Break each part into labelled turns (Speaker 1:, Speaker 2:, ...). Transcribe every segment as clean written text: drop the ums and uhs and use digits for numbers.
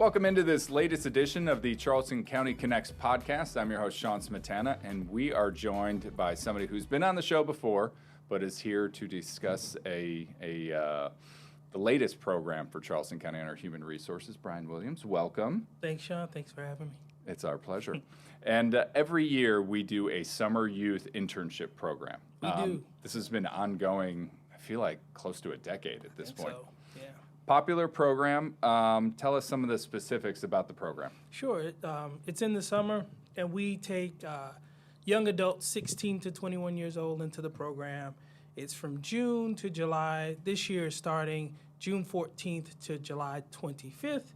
Speaker 1: Welcome into this latest edition of the Charleston County Connects podcast. I'm your host, Sean Smetana, and we are joined by somebody who's been on the show before, but is here to discuss the latest program for Charleston County on our human resources. Brian Williams, welcome.
Speaker 2: Thanks, Sean. Thanks for having me.
Speaker 1: It's our pleasure. And every year we do a summer youth internship program.
Speaker 2: We do.
Speaker 1: This has been ongoing, I feel like, close to a decade at this point.
Speaker 2: So, yeah.
Speaker 1: Popular program. Tell us some of the specifics about the program.
Speaker 2: Sure. It's in the summer, and we take young adults 16 to 21 years old into the program. It's from June to July. This year is starting June 14th to July 25th.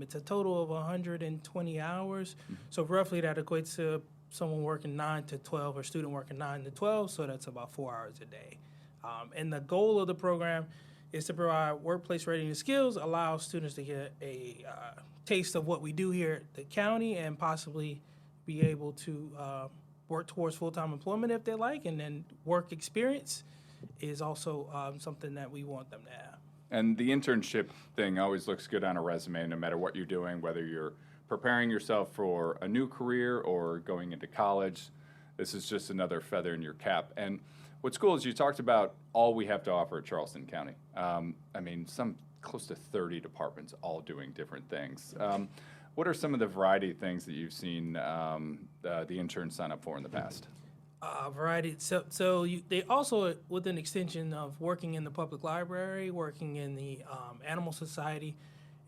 Speaker 2: It's a total of 120 hours. Mm-hmm. So roughly that equates to someone working 9 to 12 or student working 9 to 12. So that's about 4 hours a day. And the goal of the program is to provide workplace readiness skills, allow students to get a taste of what we do here at the county and possibly be able to work towards full-time employment if they like. And then work experience is also something that we want them to have.
Speaker 1: And the internship thing always looks good on a resume, no matter what you're doing, whether you're preparing yourself for a new career or going into college. This is just another feather in your cap. And what's cool is you talked about all we have to offer at Charleston County. Some close to 30 departments all doing different things. What are some of the variety of things that you've seen the interns sign up for in the past?
Speaker 2: Variety. They also, with an extension of working in the public library, working in the animal society,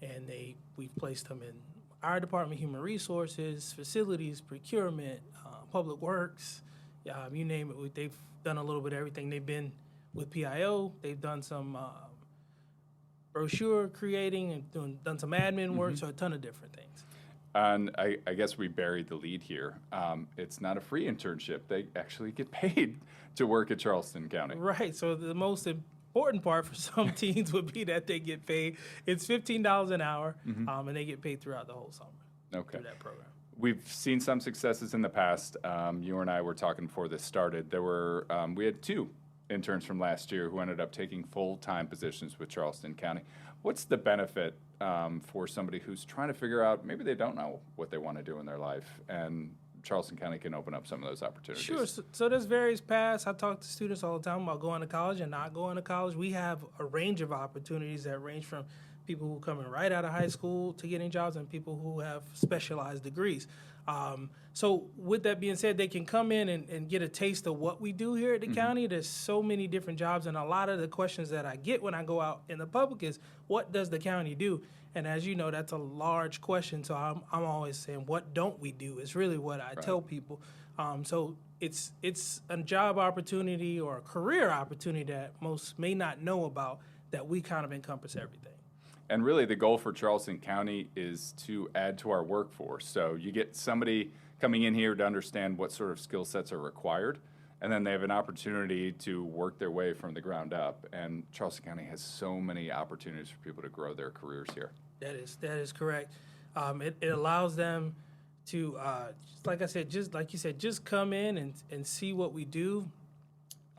Speaker 2: and we've placed them in our department, human resources, facilities, procurement, public works, you name it. They've done a little bit of everything. They've been with PIO. They've done some brochure creating and done some admin work, so a ton of different things.
Speaker 1: And I guess we buried the lead here. It's not a free internship. They actually get paid to work at Charleston County.
Speaker 2: Right. So the most important part for some teens would be that they get paid. It's $15 an hour, and they get paid throughout the whole summer through that program.
Speaker 1: We've seen some successes in the past. You and I were talking before this started. We had 2 interns from last year who ended up taking full-time positions with Charleston County. What's the benefit for somebody who's trying to figure out maybe they don't know what they want to do in their life, and Charleston County can open up some of those opportunities?
Speaker 2: Sure. So there's various paths. I talk to students all the time about going to college and not going to college. We have a range of opportunities that range from people who are coming right out of high school to getting jobs and people who have specialized degrees. So with that being said, they can come in and get a taste of what we do here at the county. There's so many different jobs, and a lot of the questions that I get when I go out in the public is, what does the county do? And as you know, that's a large question, so I'm always saying, what don't we do is really what I tell people. So it's a job opportunity or a career opportunity that most may not know about, that we kind of encompass everything.
Speaker 1: And really the goal for Charleston County is to add to our workforce. So you get somebody coming in here to understand what sort of skill sets are required, and then they have an opportunity to work their way from the ground up. And Charleston County has so many opportunities for people to grow their careers here. That
Speaker 2: is correct. It allows them to, like I said, just like you said, just come in and see what we do.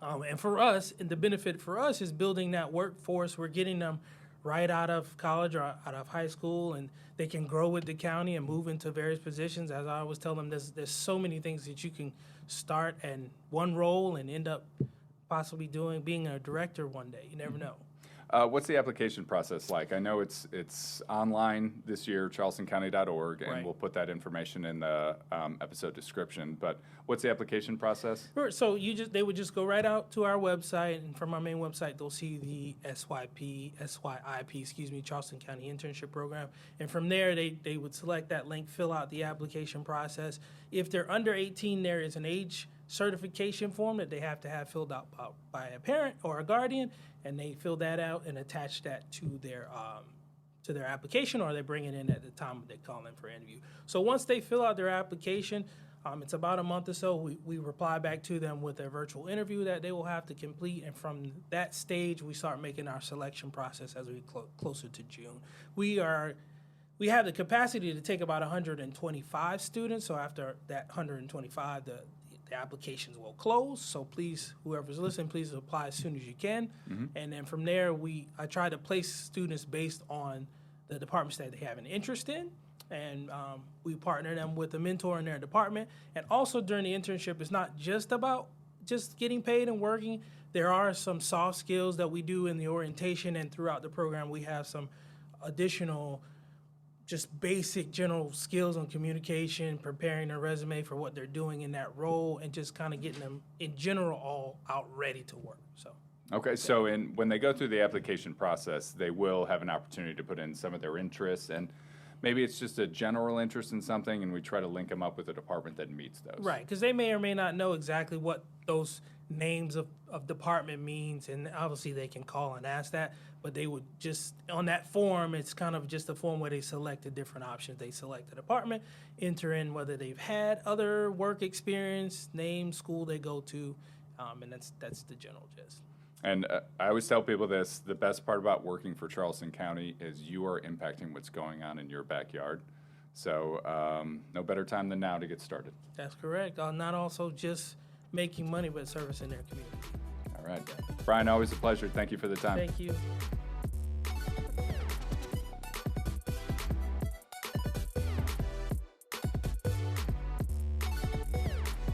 Speaker 2: And for us, and the benefit for us is building that workforce. We're getting them right out of college or out of high school, and they can grow with the county and move into various positions. As I always tell them, there's so many things that you can start in one role and end up possibly being a director one day. You never know.
Speaker 1: What's the application process like? I know it's online this year, charlestoncounty.org, and we'll put that information in the episode description. But what's the application process?
Speaker 2: Sure. So they would just go right out to our website, and from our main website, they'll see the SYIP, Charleston County Internship Program. And from there, they would select that link, fill out the application process. If they're under 18, there is an age certification form that they have to have filled out by a parent or a guardian, and they fill that out and attach that to their application, or they bring it in at the time they call in for interview. So once they fill out their application, it's about a month or so, we reply back to them with a virtual interview that they will have to complete, and from that stage, we start making our selection process as we get closer to June. We have the capacity to take about 125 students, so after that 125, the applications will close. So please, whoever's listening, please apply as soon as you can. And then from there, I try to place students based on the departments that they have an interest in, and we partner them with a mentor in their department. And also during the internship, it's not just about just getting paid and working. There are some soft skills that we do in the orientation, and throughout the program, we have some additional just basic general skills on communication, preparing their resume for what they're doing in that role, and just kind of getting them in general all out ready to work. So.
Speaker 1: Okay, so when they go through the application process, they will have an opportunity to put in some of their interests, and maybe it's just a general interest in something, and we try to link them up with a department that meets those.
Speaker 2: Right, because they may or may not know exactly what those names of department means, and obviously they can call and ask that, but they would just, on that form, it's kind of just a form where they select the different options. They select the department, enter in whether they've had other work experience, name, school they go to, and that's the general gist.
Speaker 1: And I always tell people this, the best part about working for Charleston County is you are impacting what's going on in your backyard. So no better time than now to get started.
Speaker 2: That's correct. Not also just making money, but servicing their community.
Speaker 1: All right. Brian, always a pleasure. Thank you for the time.
Speaker 2: Thank you.